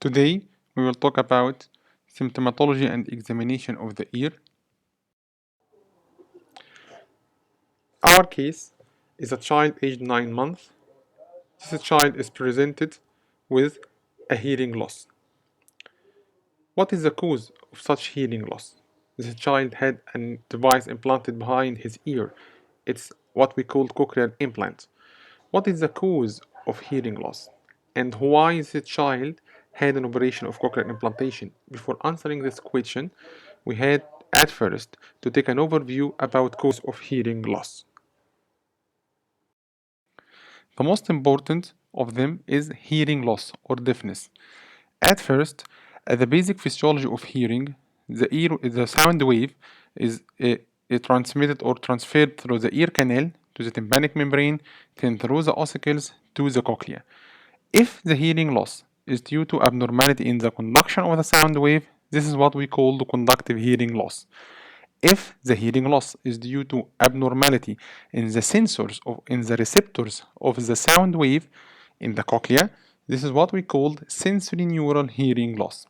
Today, we will talk about symptomatology and examination of the ear. Our case is a child aged 9 months. This child is presented with a hearing loss. What is the cause of such hearing loss? This child had a device implanted behind his ear. It's what we call cochlear implant. What is the cause of hearing loss? And why the child had an operation of cochlear implantation? Before answering this question, we had at first to take an overview about cause of hearing loss. The most important of them is hearing loss or deafness. At first, the basic physiology of hearing, the sound wave is transmitted or transferred through the ear canal to the tympanic membrane, then through the ossicles to the cochlea. If the hearing loss is due to abnormality in the conduction of the sound wave, this is what we call the conductive hearing loss. If the hearing loss is due to abnormality in the sensors or in the receptors of the sound wave in the cochlea, this is what we call sensory neural hearing loss.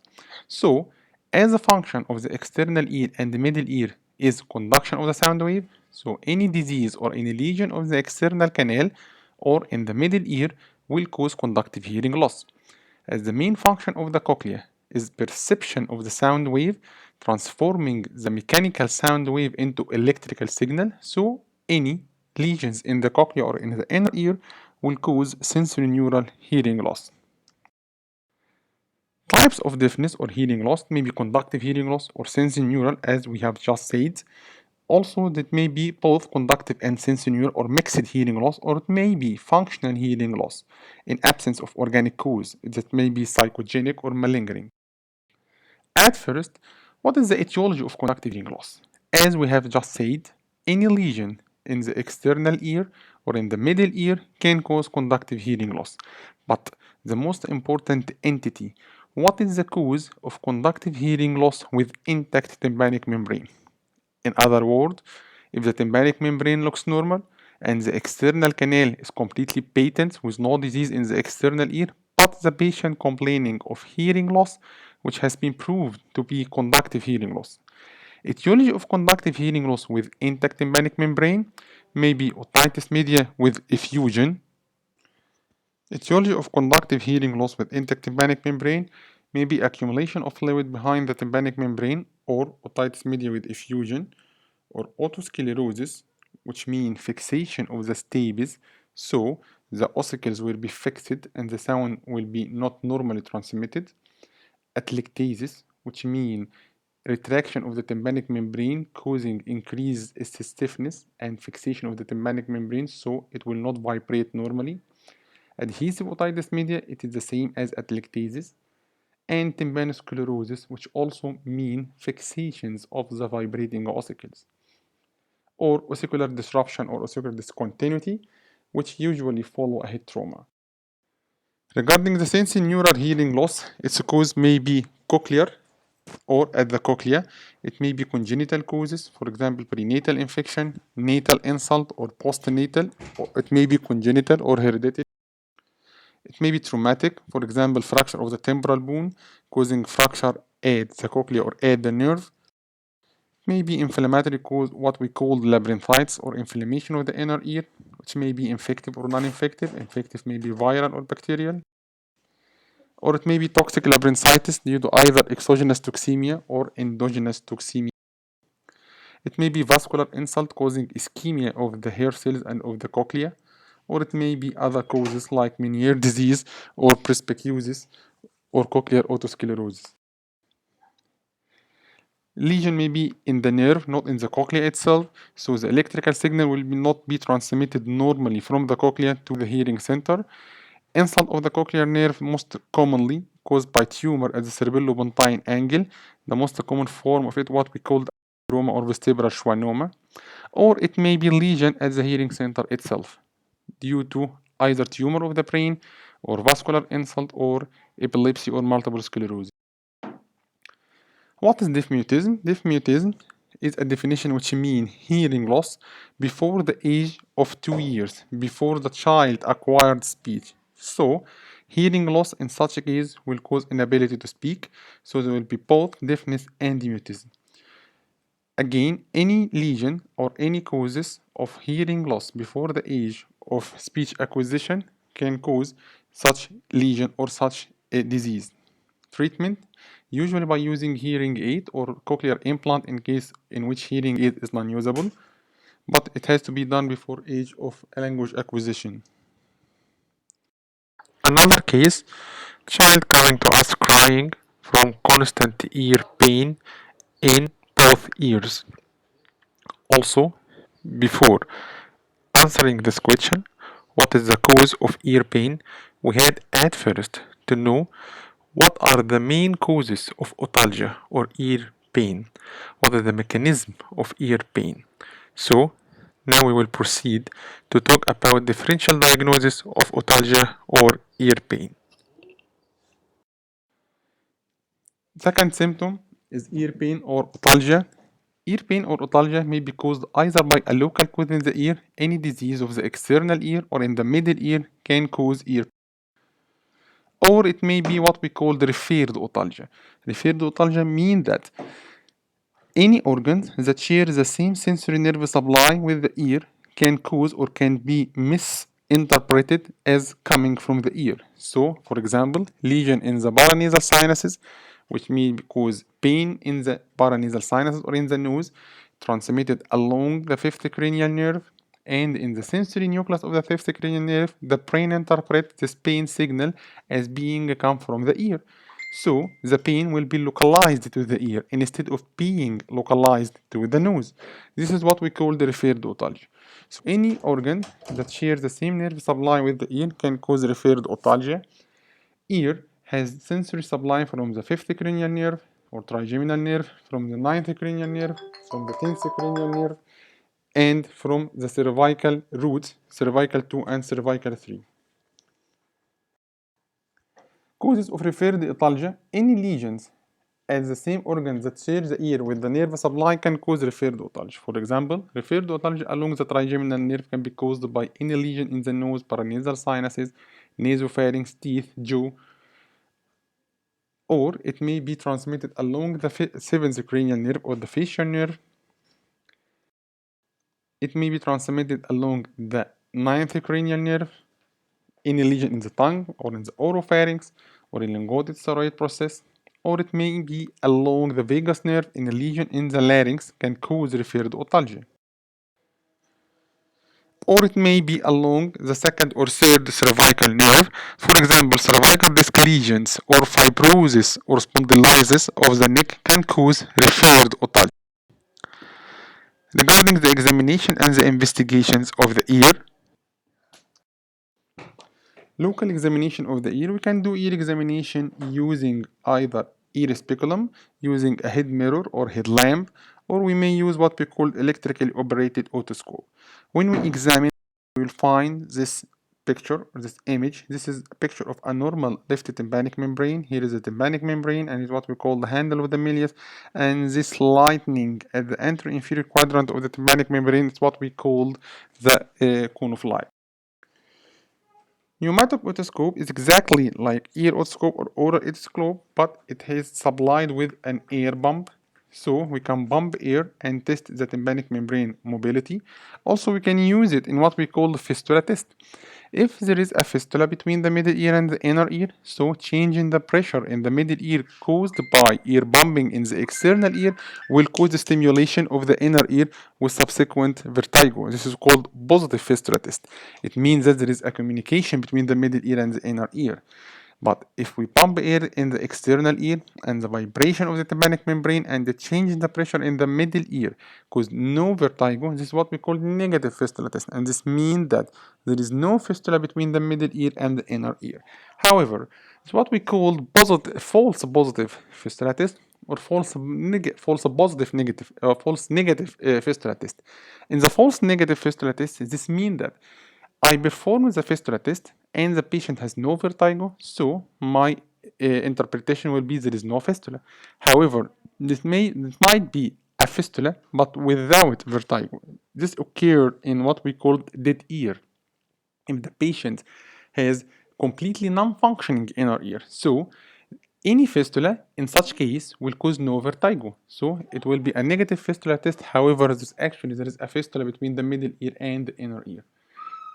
So, as a function of the external ear and the middle ear is conduction of the sound wave, so any disease or any lesion of the external canal or in the middle ear will cause conductive hearing loss. As the main function of the cochlea is perception of the sound wave, transforming the mechanical sound wave into electrical signal, so any lesions in the cochlea or in the inner ear will cause sensory neural hearing loss. Types of deafness or hearing loss may be conductive hearing loss or sensory neural, as we have just said. Also, that may be both conductive and sensory neural or mixed hearing loss, or it may be functional hearing loss in absence of organic cause that may be psychogenic or malingering. At first, what is the etiology of conductive hearing loss? As we have just said, any lesion in the external ear or in the middle ear can cause conductive hearing loss. But the most important entity, what is the cause of conductive hearing loss with intact tympanic membrane? In other words, if the tympanic membrane looks normal and the external canal is completely patent with no disease in the external ear, but the patient complaining of hearing loss, which has been proved to be conductive hearing loss. Etiology of conductive hearing loss with intact tympanic membrane may be otitis media with effusion. Etiology of conductive hearing loss with intact tympanic membrane may be accumulation of fluid behind the tympanic membrane or otitis media with effusion, or otosclerosis, which means fixation of the stapes, so the ossicles will be fixed and the sound will be not normally transmitted. Atelectasis, which means retraction of the tympanic membrane causing increased stiffness and fixation of the tympanic membrane, so it will not vibrate normally. Adhesive otitis media, it is the same as atelectasis. And tympanosclerosis, which also mean fixations of the vibrating ossicles, or ossicular disruption or ossicular discontinuity, which usually follow a head trauma. Regarding the sensory neural hearing loss, its cause may be cochlear or at the cochlea. It may be congenital causes, for example, prenatal infection, natal insult, or postnatal. Or it may be congenital or hereditary. It may be traumatic, for example, fracture of the temporal bone, causing fracture at the cochlea or at the nerve. May be inflammatory cause, what we call labyrinthitis or inflammation of the inner ear, which may be infective or non-infective. Infective may be viral or bacterial. Or it may be toxic labyrinthitis due to either exogenous toxemia or endogenous toxemia. It may be vascular insult causing ischemia of the hair cells and of the cochlea. Or it may be other causes like Meniere's disease or presbycusis or cochlear otosclerosis. Lesion may be in the nerve, not in the cochlea itself, so the electrical signal will not be transmitted normally from the cochlea to the hearing center. Insult of the cochlear nerve most commonly caused by tumor at the cerebellopontine angle. The most common form of it, what we call trauma or vestibular schwannoma. Or it may be lesion at the hearing center itself due to either tumor of the brain or vascular insult or epilepsy or multiple sclerosis. What is deaf mutism? Deaf mutism is a definition which means hearing loss before the age of 2 years, before the child acquired speech. So, Hearing loss in such a case will cause inability to speak, so there will be both deafness and mutism. Again, any lesion or any causes of hearing loss before the age of speech acquisition can cause such lesion or such a disease. Treatment, usually by using hearing aid or cochlear implant in case in which hearing aid is non-usable, but it has to be done before age of language acquisition. Another case, child coming to us crying from constant ear pain in both ears. Also, before answering this question, what is the cause of ear pain, we had at first to know what are the main causes of otalgia or ear pain, what is the mechanism of ear pain. So, now we will proceed to talk about differential diagnosis of otalgia or ear pain. Second symptom is ear pain or otalgia. Ear pain or otalgia may be caused either by a local cause in the ear, any disease of the external ear, or in the middle ear can cause ear pain. Or it may be what we call the referred otalgia. Referred otalgia means that any organs that share the same sensory nerve supply with the ear can cause or can be misinterpreted as coming from the ear. So, for example, lesion in the paranasal sinuses, which may cause pain in the paranasal sinuses or in the nose, transmitted along the fifth cranial nerve, and in the sensory nucleus of the fifth cranial nerve, the brain interprets this pain signal as being come from the ear. So the pain will be localized to the ear instead of being localized to the nose. This is what we call the referred otalgia. So any organ that shares the same nerve supply with the ear can cause referred otalgia. Ear has sensory supply from the fifth cranial nerve or trigeminal nerve, from the ninth cranial nerve, from the 10th cranial nerve, and from the cervical roots, cervical 2 and cervical 3. Causes of referred otalgia, any lesions at the same organ that share the ear with the nerve supply can cause referred otalgia. For example, referred otalgia along the trigeminal nerve can be caused by any lesion in the nose, paranasal sinuses, nasopharynx, teeth, jaw, or it may be transmitted along the seventh cranial nerve or the facial nerve. It may be transmitted along the ninth cranial nerve, any lesion in the tongue or in the oropharynx or in linguotic thyroid process, or it may be along the vagus nerve in a lesion in the larynx can cause referred otalgia. Or it may be along the second or third cervical nerve, for example, cervical disc lesions or fibrosis or spondylosis of the neck can cause referred otalgia. Regarding the examination and the investigations of the ear, local examination of the ear, we can do ear examination using either ear speculum, using a head mirror or head lamp, or we may use what we call electrically operated otoscope. When we examine, we will find this picture or this image. This is a picture of a normal left tympanic membrane. Here is the tympanic membrane and is what we call the handle of the Mealyus, and this lightning at the anterior-inferior quadrant of the tympanic membrane is what we call the cone of light. Pneumatic otoscope is exactly like ear otoscope or oral otoscope, but it is supplied with an air pump. So we can pump air and test the tympanic membrane mobility. Also, we can use it in what we call the fistula test. If there is a fistula between the middle ear and the inner ear, so changing the pressure in the middle ear caused by ear bumping in the external ear will cause the stimulation of the inner ear with subsequent vertigo. This is called positive fistula test. It means that there is a communication between the middle ear and the inner ear. But if we pump air in the external ear and the vibration of the tympanic membrane and the change in the pressure in the middle ear cause no vertigo, this is what we call negative fistula test. And this means that there is no fistula between the middle ear and the inner ear. However, it's what we call false positive fistula test or false negative fistula test. In the false negative fistula test, this means that I perform the fistula test and the patient has no vertigo, so my interpretation will be there is no fistula. However, this might be a fistula but without vertigo. This occurred in what we call dead ear. If the patient has completely non-functioning inner ear. So any fistula in such case will cause no vertigo. So it will be a negative fistula test. However, there is a fistula between the middle ear and the inner ear.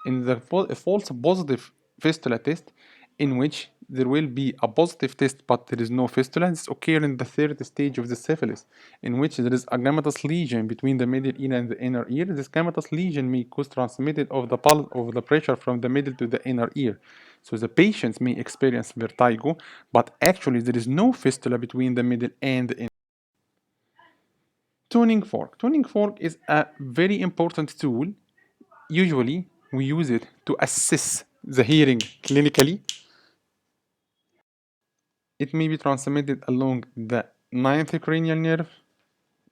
In the false positive fistula test, in which there will be a positive test but there is no fistula, this occurs in the third stage of the syphilis, in which there is a gummatous lesion between the middle ear and the inner ear. This gummatous lesion may cause transmitted of the pulse of the pressure from the middle to the inner ear. So the patients may experience vertigo, but actually there is no fistula between the middle and the inner. Tuning fork. Tuning fork is a very important tool. Usually we use it to assess the hearing clinically. It may be transmitted along the ninth cranial nerve,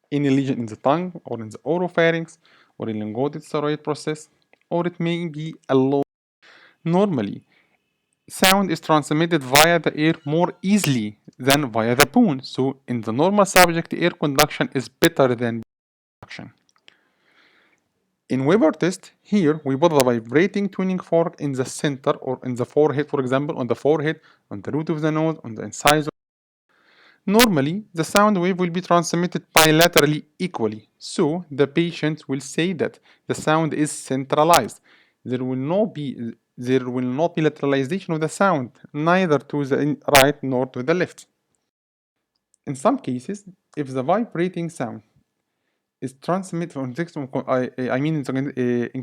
any lesion in the tongue or in the oropharynx or in linguotic thyroid process, or it may be along. Normally, sound is transmitted via the ear more easily than via the bone. So in the normal subject, ear conduction is better than conduction. In Weber test, here we put the vibrating tuning fork in the center or in the forehead, for example, on the forehead, on the root of the nose, on the incisor. Normally, the sound wave will be transmitted bilaterally equally, so the patient will say that the sound is centralized. There will not be lateralization of the sound, neither to the right nor to the left. In some cases, if the vibrating sound is transmitted from in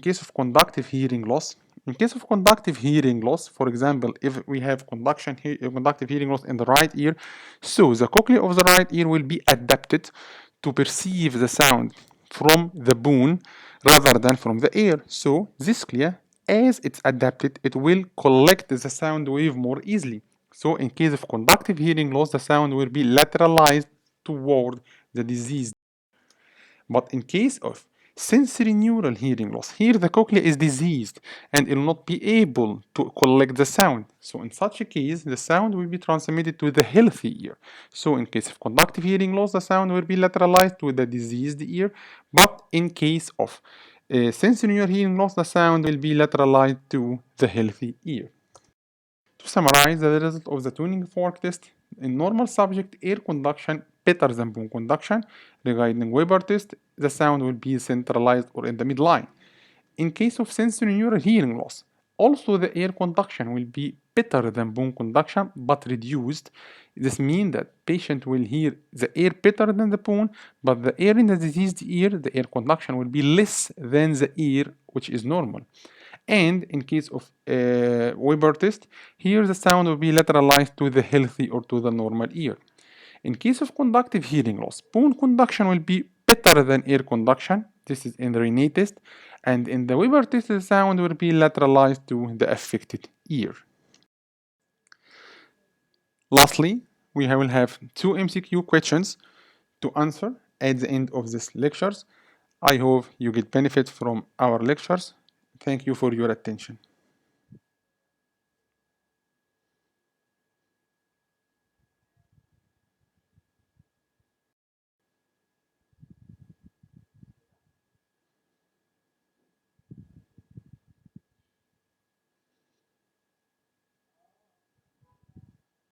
case of conductive hearing loss. In case of conductive hearing loss, for example, if we have conductive hearing loss in the right ear, so the cochlea of the right ear will be adapted to perceive the sound from the bone rather than from the ear. So this cochlea, as it's adapted, it will collect the sound wave more easily. So in case of conductive hearing loss, the sound will be lateralized toward the diseased. But in case of sensory neural hearing loss, here the cochlea is diseased and it will not be able to collect the sound. So in such a case, the sound will be transmitted to the healthy ear. So in case of conductive hearing loss, the sound will be lateralized to the diseased ear. But in case of sensory neural hearing loss, the sound will be lateralized to the healthy ear. To summarize the result of the tuning fork test, in normal subject, air conduction better than bone conduction. Regarding Weber test, the sound will be centralized or in the midline. In case of sensory neural hearing loss, also the air conduction will be better than bone conduction but reduced. This means that patient will hear the air better than the bone, but the air in the diseased ear, the air conduction will be less than the ear which is normal. And in case of Weber test, here the sound will be lateralized to the healthy or to the normal ear. In case of conductive hearing loss, bone conduction will be better than air conduction. This is in the Rene test. And in the Weber test, the sound will be lateralized to the affected ear. Lastly, we will have 2 MCQ questions to answer at the end of this lectures. I hope you get benefit from our lectures. Thank you for your attention.